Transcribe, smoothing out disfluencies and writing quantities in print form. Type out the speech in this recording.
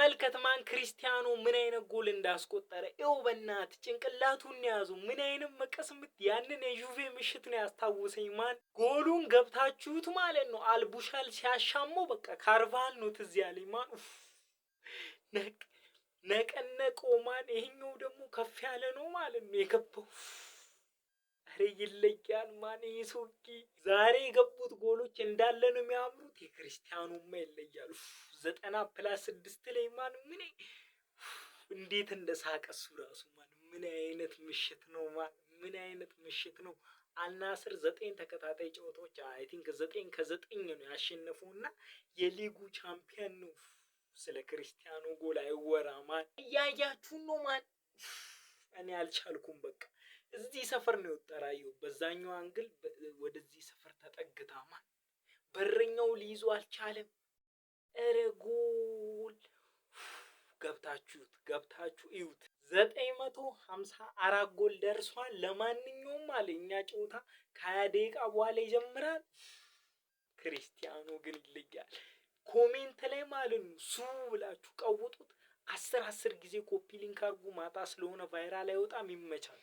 ተመልከት ማን ክርስቲያኖ ምን አይነት ጎል እንዳስቆጠረ ይው በእናት ጭንቅላቱን ያዙ ምን አይነት መቀስምት ያንን የዩቬ ምሽት ነው ያስታወሰኝ ማን ጎሉን ገብታችሁት ማለት ነው አልቡሻል ሲያሻመው በቃ ካርቫል ነው ትዝ ያለኝ ማን ነቀነቆ ማን ይሄኛው ደግሞ ከፍ ያለ ነው ማለት ነው የገባው አረ ይለያል ማን ይሱቂ ዛሬ የገቡት ጎሎች እንዳለ ነው የሚያምሩት የክርስቲያኖማ ይለያሉ 90+6 ላይ ማን እንዴት እንደሳቀሱ ራሱ ማን ምን አይነት ምሽት ነው ማን ምን አይነት ምሽት ነው አልናስር 9 ተከታታይ ጨዋታዎች አይ ቲንክ 9 ከ9 ነው ያሸነፈውና የሊጉ ቻምፒየን ነው ስለ ክርስቲያኖ ጎል አይወራ ማን ያያችሁ ነው ማን እኔ አልቻልኩም በቃ እዚህ ሰፈር ነው የወጣራየው በዛኛው አንግል ወደዚህ ሰፈር ተጠግታ ማን በረኛው ሊይዙ አልቻለም ኧረ ጎል ገብታችሁ እዩት 954 ጎል ደርሷል ለማንኛውም አለኛ ጨዋታ ከ20 ደቂቃ በኋላ ይጀምራል ክርስቲያኖ ግን ይለያል ኮሜንት ላይ ማለት ነው ሱ ብላችሁ ቀውጡት 10 ጊዜ ኮፒ ሊንክ አድርጉ ማታ ስለሆነ ቫይራል አይወጣም ይመቻል